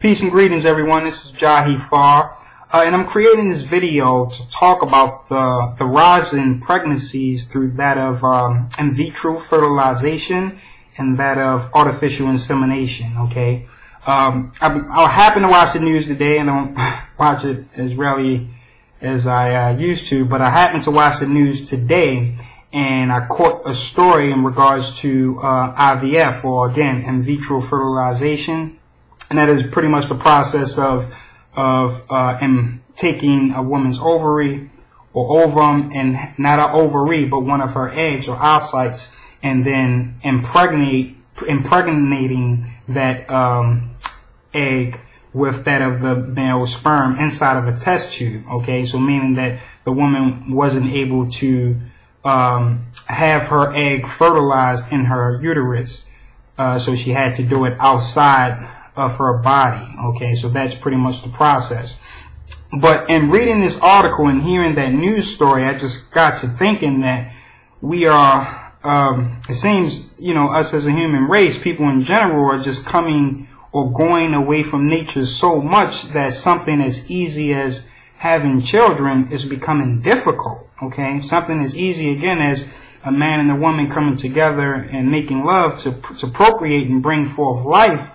Peace and greetings, everyone. This is Jahi Far, and I'm creating this video to talk about the rise in pregnancies through that of in vitro fertilization and that of artificial insemination. Okay, I happen to watch the news today, and I don't watch it as rarely as I used to, but I happened to watch the news today, and I caught a story in regards to IVF, or again, in vitro fertilization. And that is pretty much the process of taking a woman's ovary or ovum, and not an ovary, but one of her eggs or oocytes, and then impregnating that egg with that of the male sperm inside of a test tube. Okay, so meaning that the woman wasn't able to have her egg fertilized in her uterus, so she had to do it outside of her body. Okay, so that's pretty much the process. But in reading this article and hearing that news story, I just got to thinking that we are, it seems, us as a human race, people in general, are just coming or going away from nature so much that something as easy as having children is becoming difficult. Okay, something as easy again as a man and a woman coming together and making love to procreate and bring forth life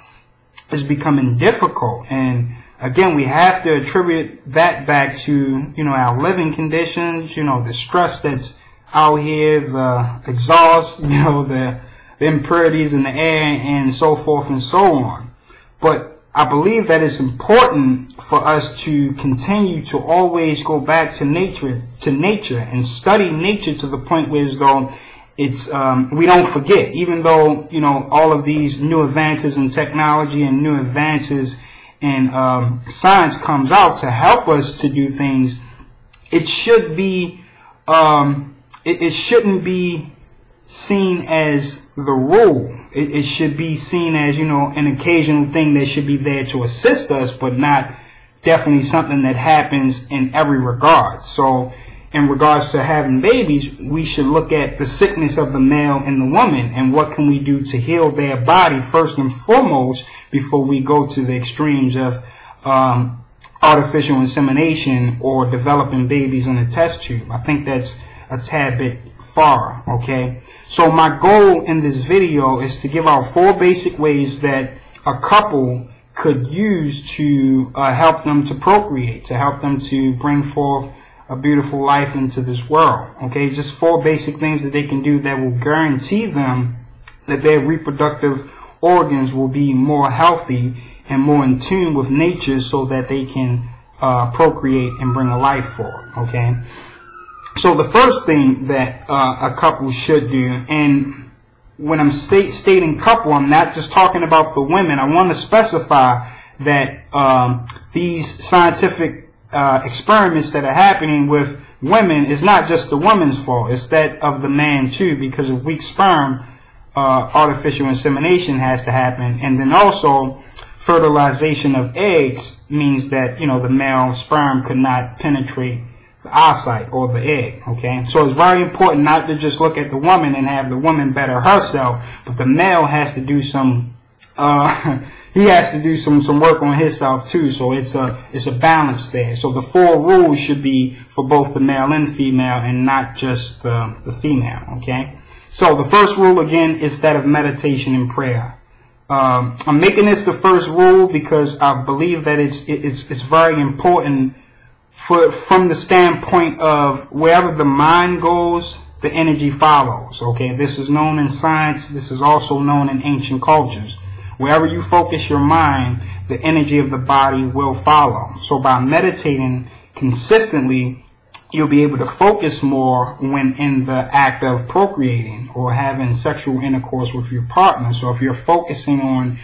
is becoming difficult. And again, we have to attribute that back to, our living conditions, the stress that's out here, the exhaust, the impurities in the air, and so forth and so on. But I believe that it's important for us to continue to always go back to nature and study nature to the point where as though it's we don't forget, even though all of these new advances in technology and new advances in science comes out to help us to do things. It should be it shouldn't be seen as the rule. It should be seen as an occasional thing that should be there to assist us, but not definitely something that happens in every regard. So in regards to having babies, we should look at the sickness of the male and the woman, and what can we do to heal their body first and foremost before we go to the extremes of artificial insemination or developing babies in a test tube. I think that's a tad bit far. Okay, so my goal in this video is to give out 4 basic ways that a couple could use to help them to procreate, to help them to bring forth a beautiful life into this world. Okay, just 4 basic things that they can do that will guarantee them that their reproductive organs will be more healthy and more in tune with nature, so that they can procreate and bring a life forth. Okay, so the first thing that a couple should do, and when I'm stating couple, I'm not just talking about the women. I want to specify that these scientific experiments that are happening with women is not just the woman's fault, it's that of the man too, because of weak sperm, artificial insemination has to happen. And then also fertilization of eggs means that the male sperm could not penetrate the oocyte or the egg. Okay, so it's very important not to just look at the woman and have the woman better herself, but the male has to do some he has to do some work on himself too. So it's a balance there. So the 4 rules should be for both the male and female, and not just the female. Okay, so the first rule again is that of meditation and prayer. I'm making this the first rule because I believe that it's very important from the standpoint of wherever the mind goes, the energy follows. Okay, this is known in science. This is also known in ancient cultures. Wherever you focus your mind, the energy of the body will follow. So by meditating consistently, you'll be able to focus more when in the act of procreating or having sexual intercourse with your partner. So if you're focusing on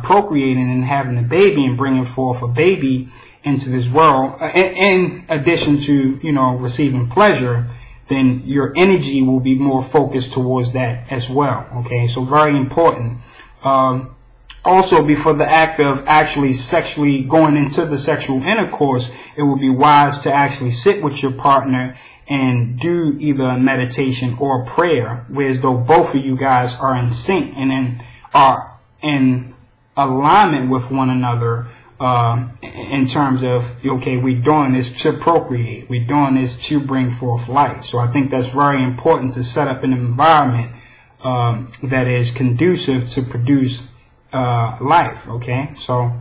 procreating and having a baby and bringing forth a baby into this world, in addition to receiving pleasure, then your energy will be more focused towards that as well. Okay, so very important. Also, before the act of actually sexually going into the sexual intercourse, it would be wise to actually sit with your partner and do either meditation or prayer, whereas though both of you guys are in sync and are in alignment with one another in terms of, okay, we're doing this to procreate, we're doing this to bring forth life. So I think that's very important to set up an environment that is conducive to produce life. Okay, so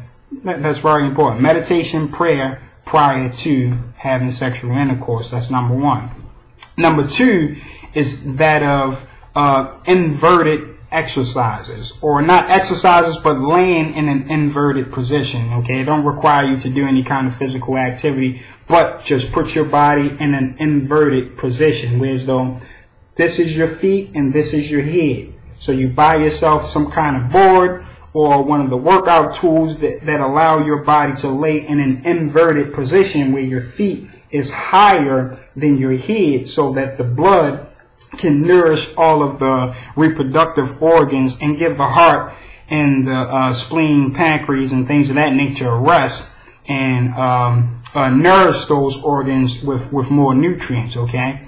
that's very important. Meditation, prayer prior to having sexual intercourse. That's number one. Number two is that of inverted exercises, or not exercises, but laying in an inverted position. Okay, it don't require you to do any kind of physical activity, but just put your body in an inverted position, whereas though this is your feet and this is your head. So you buy yourself some kind of board or one of the workout tools that allow your body to lay in an inverted position where your feet is higher than your head, so that the blood can nourish all of the reproductive organs and give the heart and the spleen, pancreas, and things of that nature a rest, and nourish those organs with more nutrients. Okay,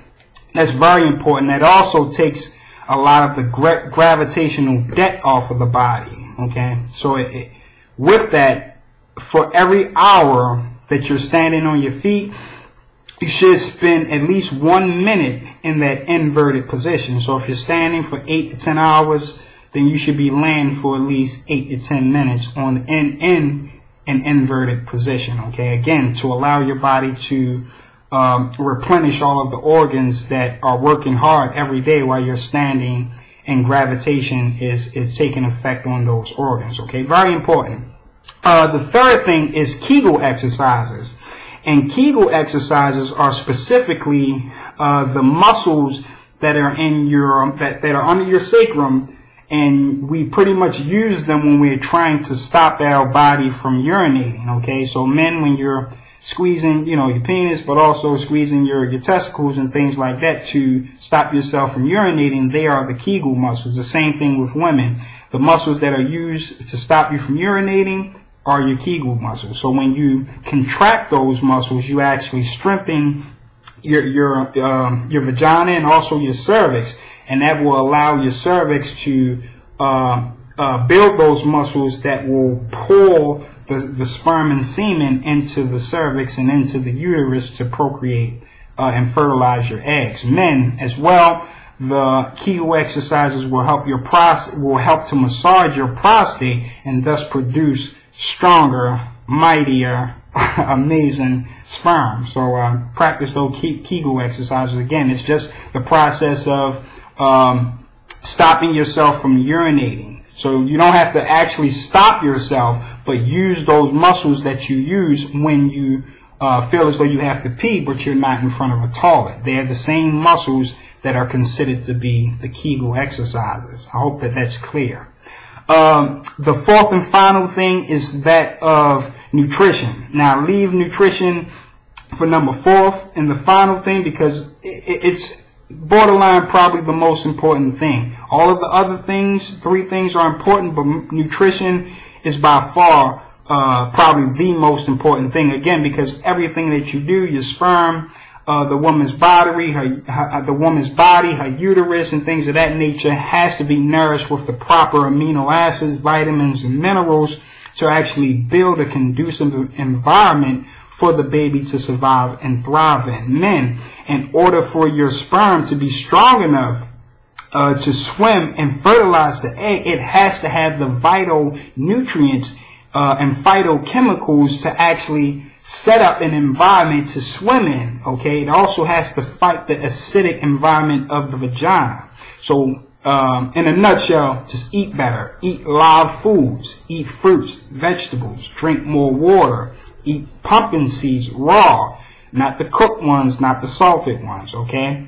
that's very important. That also takes a lot of the gravitational debt off of the body. Okay, so with that, for every hour that you're standing on your feet, you should spend at least 1 minute in that inverted position. So if you're standing for 8 to 10 hours, then you should be laying for at least 8 to 10 minutes in an inverted position. Okay, again, to allow your body to replenish all of the organs that are working hard every day while you're standing, and gravitation is taking effect on those organs. Okay, very important. The third thing is Kegel exercises. And Kegel exercises are specifically the muscles that are in your that are under your sacrum, and we pretty much use them when we're trying to stop our body from urinating. Okay, so men, when you're squeezing, your penis, but also squeezing your testicles and things like that to stop yourself from urinating, they are the Kegel muscles. The same thing with women. The muscles that are used to stop you from urinating are your Kegel muscles. So when you contract those muscles, you actually strengthen your vagina and also your cervix, and that will allow your cervix to build those muscles that will pull the sperm and semen into the cervix and into the uterus to procreate and fertilize your eggs. Men as well, the Kegel exercises will help to massage your prostate and thus produce stronger, mightier, amazing sperm. So practice those Kegel exercises. Again, it's just the process of stopping yourself from urinating. So you don't have to actually stop yourself, but use those muscles that you use when you feel as though you have to pee, but you're not in front of a toilet. They are the same muscles that are considered to be the Kegel exercises. I hope that that's clear. The fourth and final thing is that of nutrition. Now, leave nutrition for number 4 and the final thing, because it's borderline probably the most important thing. All of the other things, 3 things, are important, but nutrition is by far probably the most important thing. Again, because everything that you do, your sperm, the woman's body, her uterus, and things of that nature, has to be nourished with the proper amino acids, vitamins, and minerals to actually build a conducive environment for the baby to survive and thrive in. Men, in order for your sperm to be strong enough to swim and fertilize the egg, it has to have the vital nutrients and phytochemicals to actually set up an environment to swim in. Okay, it also has to fight the acidic environment of the vagina. So in a nutshell, just eat better, eat live foods, eat fruits, vegetables, drink more water, eat pumpkin seeds raw, not the cooked ones, not the salted ones. Okay,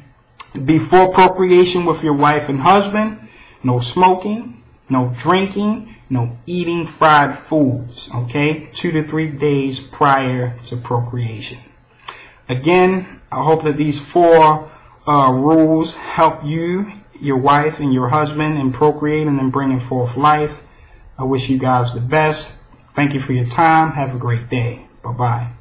before procreation with your wife and husband, no smoking, no drinking, no eating fried foods. Okay, 2 to 3 days prior to procreation. Again, I hope that these 4 rules help you, your wife, and your husband in procreating and bringing forth life. I wish you guys the best. Thank you for your time. Have a great day. Bye-bye.